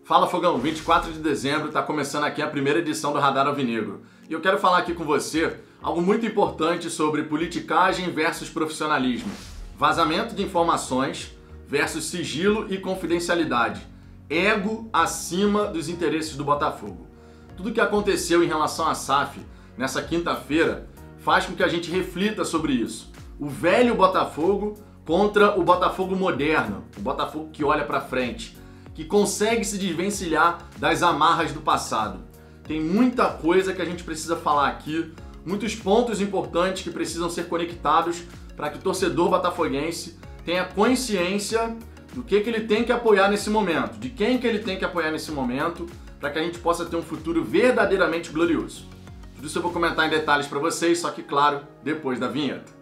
Fala Fogão, 24 de dezembro está começando aqui a primeira edição do Radar Alvinegro. E eu quero falar aqui com você algo muito importante sobre politicagem versus profissionalismo. Vazamento de informações versus sigilo e confidencialidade. Ego acima dos interesses do Botafogo. Tudo que aconteceu em relação à SAF nessa quinta-feira faz com que a gente reflita sobre isso. O velho Botafogo contra o Botafogo moderno, o Botafogo que olha para frente, que consegue se desvencilhar das amarras do passado. Tem muita coisa que a gente precisa falar aqui, muitos pontos importantes que precisam ser conectados para que o torcedor botafoguense tenha consciência do que ele tem que apoiar nesse momento, de quem que ele tem que apoiar nesse momento, para que a gente possa ter um futuro verdadeiramente glorioso. Tudo isso eu vou comentar em detalhes para vocês, só que claro, depois da vinheta.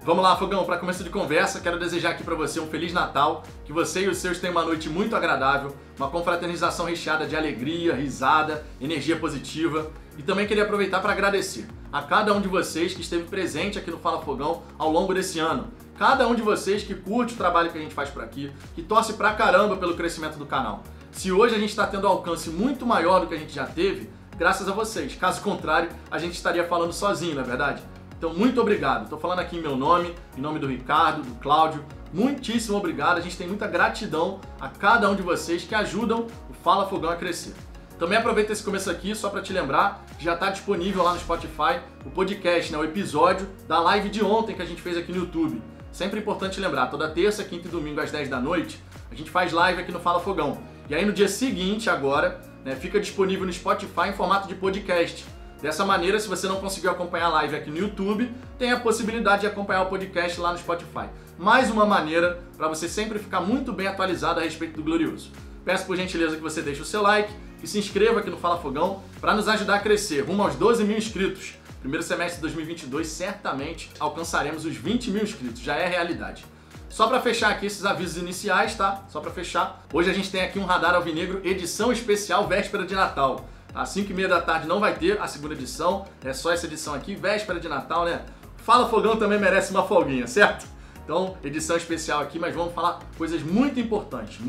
Vamos lá, Fogão, para começo de conversa, quero desejar aqui para você um Feliz Natal, que você e os seus tenham uma noite muito agradável, uma confraternização recheada de alegria, risada, energia positiva. E também queria aproveitar para agradecer a cada um de vocês que esteve presente aqui no Fala Fogão ao longo desse ano. Cada um de vocês que curte o trabalho que a gente faz por aqui, que torce pra caramba pelo crescimento do canal. Se hoje a gente está tendo um alcance muito maior do que a gente já teve, graças a vocês. Caso contrário, a gente estaria falando sozinho, não é verdade? Então, muito obrigado. Estou falando aqui em meu nome, em nome do Ricardo, do Cláudio. Muitíssimo obrigado. A gente tem muita gratidão a cada um de vocês que ajudam o Fala Fogão a crescer. Também aproveita esse começo aqui só para te lembrar que já está disponível lá no Spotify o podcast, o episódio da live de ontem que a gente fez aqui no YouTube. Sempre importante lembrar, toda terça, quinta e domingo às 10 da noite, a gente faz live aqui no Fala Fogão. E aí no dia seguinte, agora, fica disponível no Spotify em formato de podcast. Dessa maneira, se você não conseguiu acompanhar a live aqui no YouTube, tem a possibilidade de acompanhar o podcast lá no Spotify. Mais uma maneira para você sempre ficar muito bem atualizado a respeito do Glorioso. Peço por gentileza que você deixe o seu like e se inscreva aqui no Fala Fogão para nos ajudar a crescer rumo aos 12 mil inscritos. Primeiro semestre de 2022, certamente alcançaremos os 20 mil inscritos, já é realidade. Só para fechar aqui esses avisos iniciais, tá? Só para fechar, hoje a gente tem aqui um Radar Alvinegro edição especial véspera de Natal. Às 5h30 da tarde não vai ter a segunda edição, é só essa edição aqui, véspera de Natal, né? Fala Fogão também merece uma folguinha, certo? Então, edição especial aqui, mas vamos falar coisas muito importantes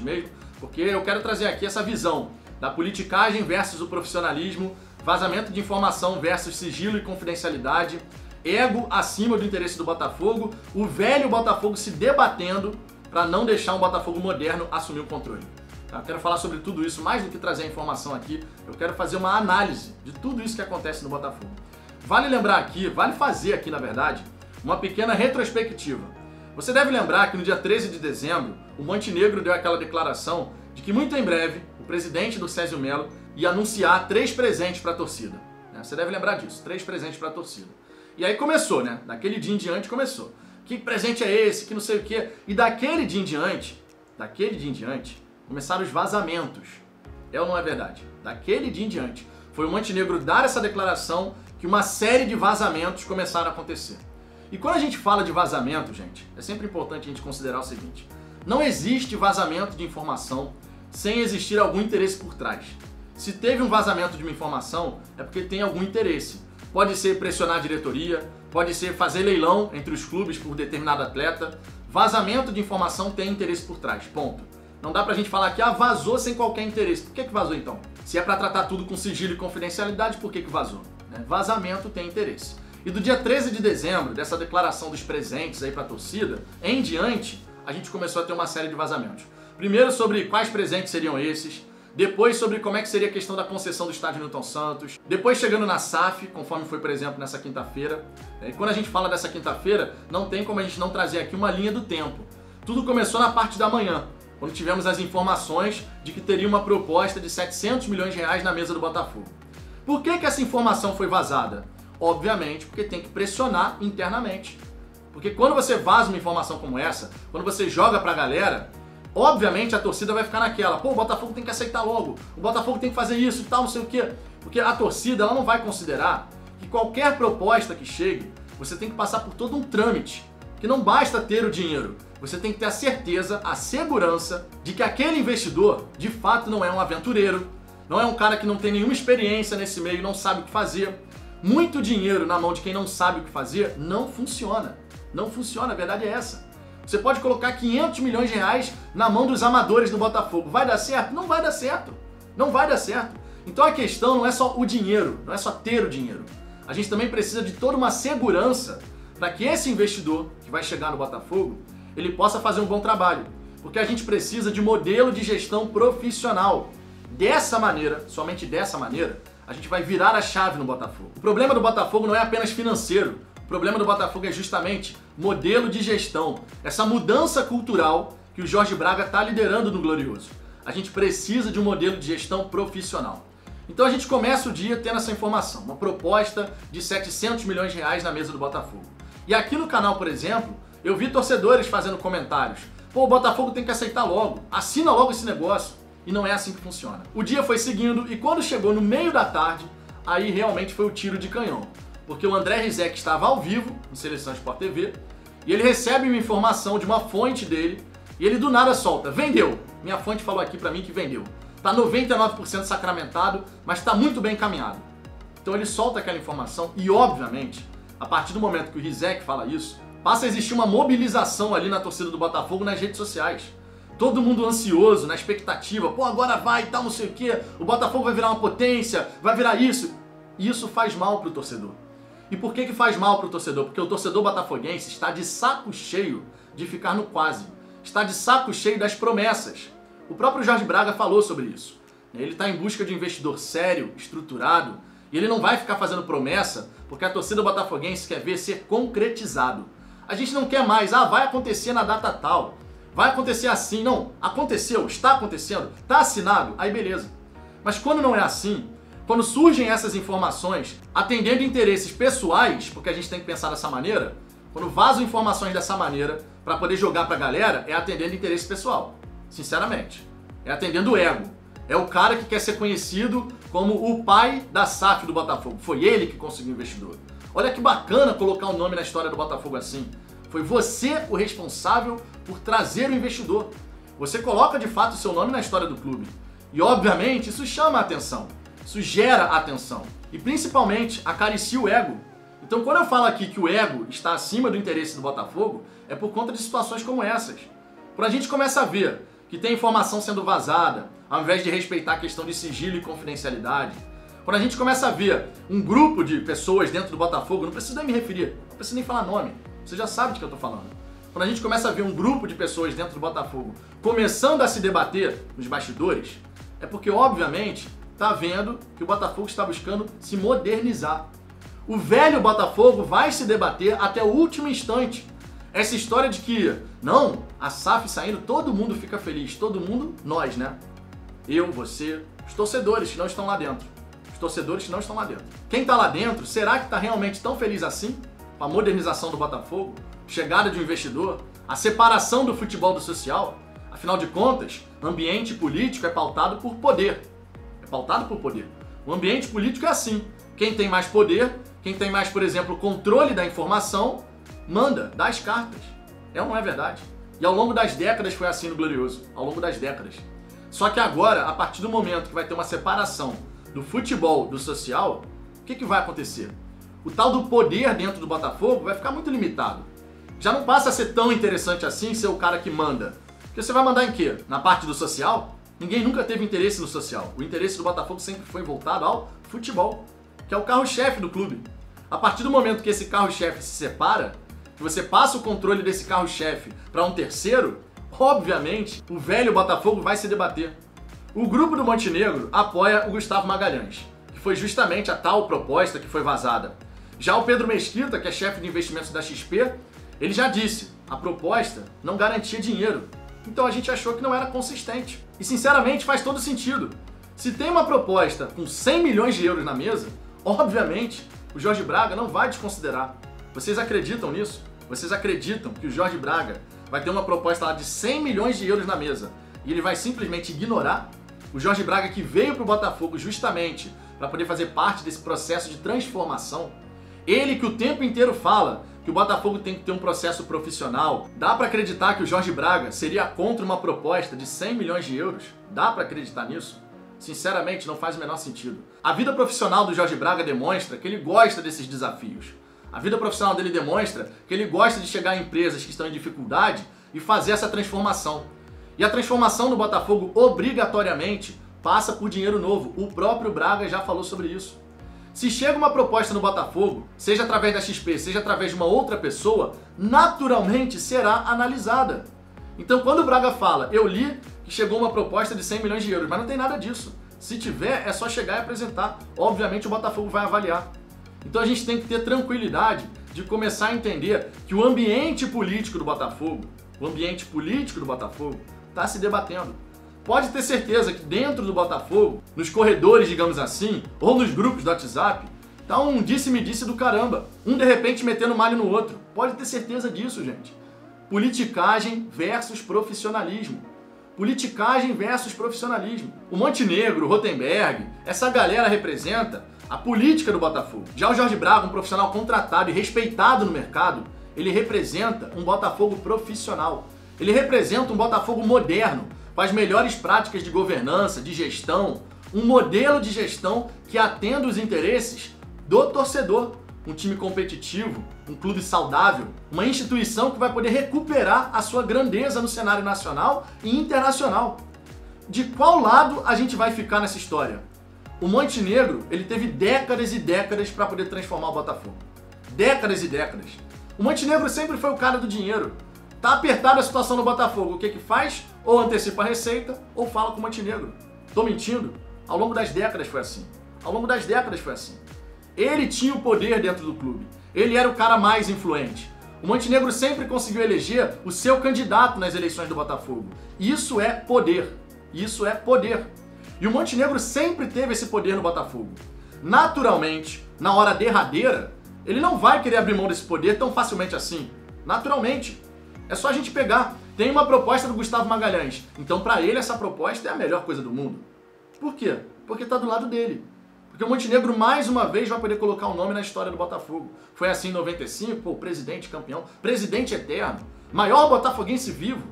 mesmo, porque eu quero trazer aqui essa visão da politicagem versus o profissionalismo, vazamento de informação versus sigilo e confidencialidade, ego acima do interesse do Botafogo, o velho Botafogo se debatendo para não deixar um Botafogo moderno assumir o controle. Eu quero falar sobre tudo isso, mais do que trazer a informação aqui, eu quero fazer uma análise de tudo isso que acontece no Botafogo. Vale lembrar aqui, vale fazer aqui na verdade, uma pequena retrospectiva. Você deve lembrar que no dia 13 de dezembro, o Montenegro deu aquela declaração de que muito em breve o presidente do Césio Melo ia anunciar 3 presentes para a torcida. Você deve lembrar disso, 3 presentes para a torcida. E aí começou, né? Daquele dia em diante começou. Que presente é esse? Que não sei o quê. E daquele dia em diante, começaram os vazamentos. É ou não é verdade? Daquele dia em diante. Foi o Montenegro dar essa declaração que uma série de vazamentos começaram a acontecer. E quando a gente fala de vazamento, gente, é sempre importante a gente considerar o seguinte. Não existe vazamento de informação sem existir algum interesse por trás. Se teve um vazamento de uma informação, é porque tem algum interesse. Pode ser pressionar a diretoria, pode ser fazer leilão entre os clubes por determinado atleta. Vazamento de informação tem interesse por trás, ponto. Não dá pra gente falar que vazou sem qualquer interesse. Por que vazou então? Se é pra tratar tudo com sigilo e confidencialidade, por que vazou? Vazamento tem interesse. E do dia 13 de dezembro, dessa declaração dos presentes aí pra torcida, em diante, a gente começou a ter uma série de vazamentos. Primeiro sobre quais presentes seriam esses, depois sobre como é que seria a questão da concessão do estádio Newton Santos, depois chegando na SAF, conforme foi, por exemplo, nessa quinta-feira. E quando a gente fala dessa quinta-feira, não tem como a gente não trazer aqui uma linha do tempo. Tudo começou na parte da manhã, quando tivemos as informações de que teria uma proposta de 700 milhões de reais na mesa do Botafogo. Por que essa informação foi vazada? Obviamente, porque tem que pressionar internamente. Porque quando você vaza uma informação como essa, quando você joga pra galera, obviamente a torcida vai ficar naquela, pô, o Botafogo tem que aceitar logo, o Botafogo tem que fazer isso e tal, não sei o quê. Porque a torcida ela não vai considerar que qualquer proposta que chegue, você tem que passar por todo um trâmite. Que não basta ter o dinheiro, você tem que ter a certeza, a segurança de que aquele investidor, de fato, não é um aventureiro, não é um cara que não tem nenhuma experiência nesse meio, não sabe o que fazer. muito dinheiro na mão de quem não sabe o que fazer não funciona. Não funciona, a verdade é essa. Você pode colocar 500 milhões de reais na mão dos amadores do Botafogo. Vai dar certo? Não vai dar certo. Não vai dar certo. Então a questão não é só o dinheiro, não é só ter o dinheiro. A gente também precisa de toda uma segurança para que esse investidor que vai chegar no Botafogo, ele possa fazer um bom trabalho. Porque a gente precisa de modelo de gestão profissional. Dessa maneira, somente dessa maneira, a gente vai virar a chave no Botafogo. O problema do Botafogo não é apenas financeiro. O problema do Botafogo é justamente modelo de gestão. Essa mudança cultural que o Jorge Braga está liderando no Glorioso. A gente precisa de um modelo de gestão profissional. Então a gente começa o dia tendo essa informação, uma proposta de 700 milhões de reais na mesa do Botafogo. E aqui no canal, por exemplo, eu vi torcedores fazendo comentários. Pô, o Botafogo tem que aceitar logo, assina logo esse negócio. E não é assim que funciona. O dia foi seguindo e quando chegou no meio da tarde, aí realmente foi o tiro de canhão. Porque o André Rizek estava ao vivo no Seleção Sport TV e ele recebe uma informação de uma fonte dele e ele do nada solta, vendeu. Minha fonte falou aqui pra mim que vendeu. Tá 99% sacramentado, mas tá muito bem encaminhado. Então ele solta aquela informação e, obviamente, a partir do momento que o Rizek fala isso, passa a existir uma mobilização ali na torcida do Botafogo nas redes sociais. Todo mundo ansioso, na expectativa, pô, agora vai e tal, não sei o quê, o Botafogo vai virar uma potência, vai virar isso. E isso faz mal pro torcedor. E por que faz mal pro torcedor? Porque o torcedor botafoguense está de saco cheio de ficar no quase. Está de saco cheio das promessas. O próprio Jorge Braga falou sobre isso. Ele está em busca de um investidor sério, estruturado, e ele não vai ficar fazendo promessa porque a torcida botafoguense quer ver ser concretizado. A gente não quer mais, vai acontecer na data tal, vai acontecer assim. Não, aconteceu, está acontecendo, está assinado, aí beleza. Mas quando não é assim, quando surgem essas informações atendendo interesses pessoais, porque a gente tem que pensar dessa maneira, quando vazam informações dessa maneira para poder jogar pra galera, é atendendo interesse pessoal. Sinceramente. É atendendo o ego. É o cara que quer ser conhecido como o pai da SAF do Botafogo. Foi ele que conseguiu o investidor. Olha que bacana colocar o nome na história do Botafogo assim. Foi você o responsável por trazer o investidor. Você coloca de fato o seu nome na história do clube. E obviamente isso chama a atenção. Isso gera atenção. E principalmente acaricia o ego. Então quando eu falo aqui que o ego está acima do interesse do Botafogo, é por conta de situações como essas. Quando a gente começa a ver que tem informação sendo vazada, ao invés de respeitar a questão de sigilo e confidencialidade. Quando a gente começa a ver um grupo de pessoas dentro do Botafogo, não preciso nem me referir, não preciso nem falar nome, você já sabe de que eu tô falando. Quando a gente começa a ver um grupo de pessoas dentro do Botafogo começando a se debater nos bastidores, é porque, obviamente, tá vendo que o Botafogo está buscando se modernizar. O velho Botafogo vai se debater até o último instante. Essa história de que, não, a SAF saindo, todo mundo fica feliz. Todo mundo, nós, né? Eu, você, os torcedores que não estão lá dentro. Os torcedores que não estão lá dentro. Quem tá lá dentro, será que tá realmente tão feliz assim? Com a modernização do Botafogo, chegada de um investidor, a separação do futebol do social? Afinal de contas, ambiente político é pautado por poder. É pautado por poder. O ambiente político é assim. Quem tem mais poder, quem tem mais, por exemplo, controle da informação, manda, dá as cartas. É ou não é verdade? E ao longo das décadas foi assim no Glorioso. Ao longo das décadas. Só que agora, a partir do momento que vai ter uma separação do futebol do social, o que vai acontecer? O tal do poder dentro do Botafogo vai ficar muito limitado. Já não passa a ser tão interessante assim ser o cara que manda. Porque você vai mandar em quê? Na parte do social? Ninguém nunca teve interesse no social. O interesse do Botafogo sempre foi voltado ao futebol, que é o carro-chefe do clube. A partir do momento que esse carro-chefe se separa, que você passa o controle desse carro-chefe para um terceiro, obviamente, o velho Botafogo vai se debater. O grupo do Montenegro apoia o Gustavo Magalhães, que foi justamente a tal proposta que foi vazada. Já o Pedro Mesquita, que é chefe de investimentos da XP, ele já disse, a proposta não garantia dinheiro. Então a gente achou que não era consistente. E sinceramente faz todo sentido. Se tem uma proposta com 100 milhões de euros na mesa, obviamente o Jorge Braga não vai desconsiderar. Vocês acreditam nisso? Vocês acreditam que o Jorge Braga vai ter uma proposta lá de 100 milhões de euros na mesa e ele vai simplesmente ignorar? O Jorge Braga que veio para o Botafogo justamente para poder fazer parte desse processo de transformação, ele que o tempo inteiro fala que o Botafogo tem que ter um processo profissional. Dá para acreditar que o Jorge Braga seria contra uma proposta de 100 milhões de euros? Dá para acreditar nisso? Sinceramente, não faz o menor sentido. A vida profissional do Jorge Braga demonstra que ele gosta desses desafios. A vida profissional dele demonstra que ele gosta de chegar a empresas que estão em dificuldade e fazer essa transformação. E a transformação do Botafogo, obrigatoriamente, passa por dinheiro novo. O próprio Braga já falou sobre isso. Se chega uma proposta no Botafogo, seja através da XP, seja através de uma outra pessoa, naturalmente será analisada. Então, quando o Braga fala, eu li que chegou uma proposta de 100 milhões de euros, mas não tem nada disso. Se tiver, é só chegar e apresentar. Obviamente, o Botafogo vai avaliar. Então, a gente tem que ter tranquilidade de começar a entender que o ambiente político do Botafogo, está se debatendo. Pode ter certeza que dentro do Botafogo, nos corredores, digamos assim, ou nos grupos do WhatsApp, tá um disse-me-disse do caramba. Um de repente metendo malho no outro. Pode ter certeza disso, gente. Politicagem versus profissionalismo. Politicagem versus profissionalismo. O Montenegro, o Rotenberg, essa galera representa a política do Botafogo. Já o Jorge Braga, um profissional contratado e respeitado no mercado, ele representa um Botafogo profissional. Ele representa um Botafogo moderno, com as melhores práticas de governança, de gestão, um modelo de gestão que atenda os interesses do torcedor. Um time competitivo, um clube saudável, uma instituição que vai poder recuperar a sua grandeza no cenário nacional e internacional. De qual lado a gente vai ficar nessa história? O Montenegro, ele teve décadas e décadas para poder transformar o Botafogo. Décadas e décadas. O Montenegro sempre foi o cara do dinheiro. Tá apertada a situação no Botafogo, o que que faz? Ou antecipa a receita, ou fala com o Montenegro. Tô mentindo? Ao longo das décadas foi assim. Ao longo das décadas foi assim. Ele tinha o poder dentro do clube. Ele era o cara mais influente. O Montenegro sempre conseguiu eleger o seu candidato nas eleições do Botafogo. Isso é poder. Isso é poder. E o Montenegro sempre teve esse poder no Botafogo. Naturalmente, na hora derradeira, ele não vai querer abrir mão desse poder tão facilmente assim. Naturalmente. É só a gente pegar. Tem uma proposta do Gustavo Magalhães. Então, para ele, essa proposta é a melhor coisa do mundo. Por quê? Porque tá do lado dele. Porque o Montenegro, mais uma vez, vai poder colocar o nome na história do Botafogo. Foi assim em 95, pô, presidente campeão, presidente eterno, maior botafoguense vivo.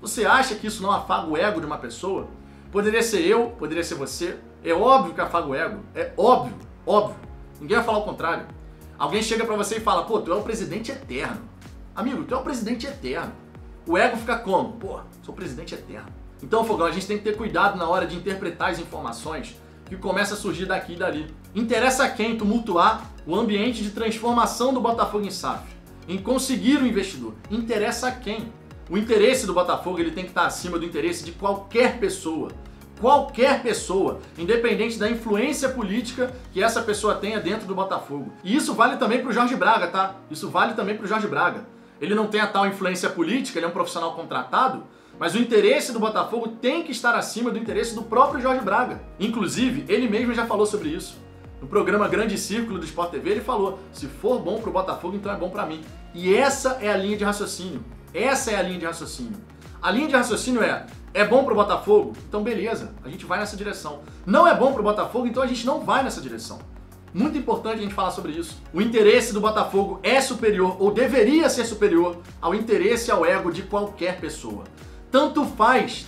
Você acha que isso não afaga o ego de uma pessoa? Poderia ser eu, poderia ser você. É óbvio que afaga o ego. É óbvio, óbvio. Ninguém vai falar o contrário. Alguém chega pra você e fala, pô, tu é o presidente eterno. Amigo, tu é o presidente eterno. O ego fica como? Pô, sou presidente eterno. Então, Fogão, a gente tem que ter cuidado na hora de interpretar as informações que começa a surgir daqui e dali. Interessa a quem tumultuar o ambiente de transformação do Botafogo em SAF, em conseguir o investidor. Interessa a quem? O interesse do Botafogo, ele tem que estar acima do interesse de qualquer pessoa. Qualquer pessoa, independente da influência política que essa pessoa tenha dentro do Botafogo. E isso vale também para o Jorge Braga, tá? Isso vale também para o Jorge Braga. Ele não tem a tal influência política, ele é um profissional contratado, mas o interesse do Botafogo tem que estar acima do interesse do próprio Jorge Braga. Inclusive, ele mesmo já falou sobre isso. No programa Grande Círculo do Sport TV, ele falou, se for bom pro Botafogo, então é bom para mim. E essa é a linha de raciocínio. Essa é a linha de raciocínio. A linha de raciocínio é bom pro Botafogo? Então beleza, a gente vai nessa direção. Não é bom pro Botafogo, então a gente não vai nessa direção. Muito importante a gente falar sobre isso. O interesse do Botafogo é superior, ou deveria ser superior, ao interesse e ao ego de qualquer pessoa. Tanto faz,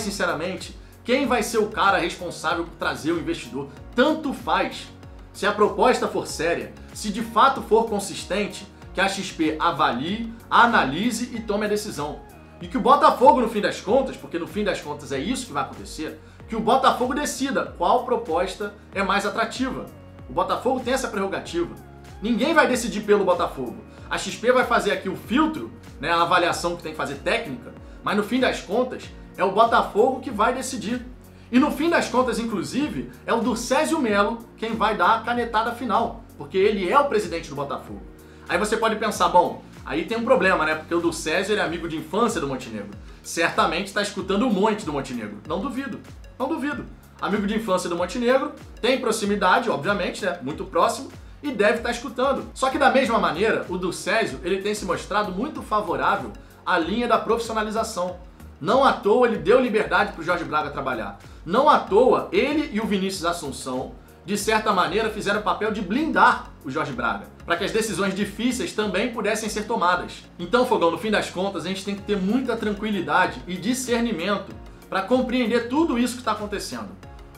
sinceramente, quem vai ser o cara responsável por trazer o investidor. Tanto faz. Se a proposta for séria, se de fato for consistente, que a XP avalie, analise e tome a decisão. E que o Botafogo, no fim das contas, porque no fim das contas é isso que vai acontecer, que o Botafogo decida qual proposta é mais atrativa. O Botafogo tem essa prerrogativa. Ninguém vai decidir pelo Botafogo. A XP vai fazer aqui o filtro, né, a avaliação que tem que fazer técnica, mas no fim das contas é o Botafogo que vai decidir. E no fim das contas, inclusive, é o Durcésio Melo quem vai dar a canetada final, porque ele é o presidente do Botafogo. Aí você pode pensar, bom, aí tem um problema, né? Porque o Durcésio ele é amigo de infância do Montenegro. Certamente está escutando um monte do Montenegro. Não duvido, não duvido. Amigo de infância do Montenegro, tem proximidade, obviamente, né? Muito próximo, e deve estar escutando. Só que da mesma maneira, o Durcésio ele tem se mostrado muito favorável à linha da profissionalização. Não à toa ele deu liberdade para o Jorge Braga trabalhar. Não à toa ele e o Vinícius Assunção, de certa maneira, fizeram o papel de blindar o Jorge Braga, para que as decisões difíceis também pudessem ser tomadas. Então, Fogão, no fim das contas, a gente tem que ter muita tranquilidade e discernimento para compreender tudo isso que está acontecendo.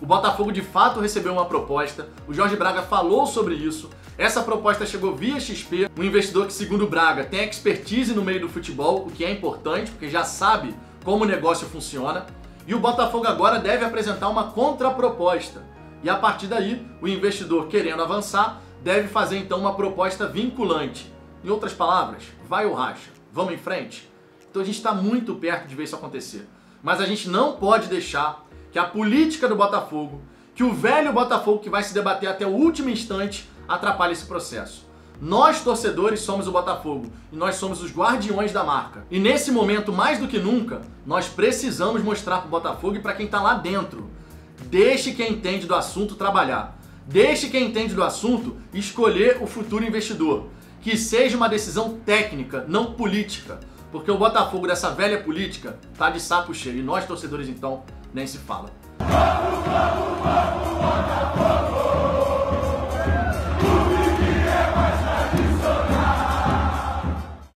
O Botafogo de fato recebeu uma proposta, o Jorge Braga falou sobre isso, essa proposta chegou via XP, um investidor que, segundo o Braga, tem expertise no meio do futebol, o que é importante, porque já sabe como o negócio funciona, e o Botafogo agora deve apresentar uma contraproposta. E a partir daí, o investidor, querendo avançar, deve fazer então uma proposta vinculante. Em outras palavras, vai ou racha? Vamos em frente? Então a gente está muito perto de ver isso acontecer. Mas a gente não pode deixar que a política do Botafogo, que o velho Botafogo que vai se debater até o último instante, atrapalhe esse processo. Nós, torcedores, somos o Botafogo e nós somos os guardiões da marca. E nesse momento, mais do que nunca, nós precisamos mostrar para o Botafogo e para quem está lá dentro. Deixe quem entende do assunto trabalhar. Deixe quem entende do assunto escolher o futuro investidor. Que seja uma decisão técnica, não política. Porque o Botafogo dessa velha política tá de saco cheio. E nós, torcedores, então, nem se fala.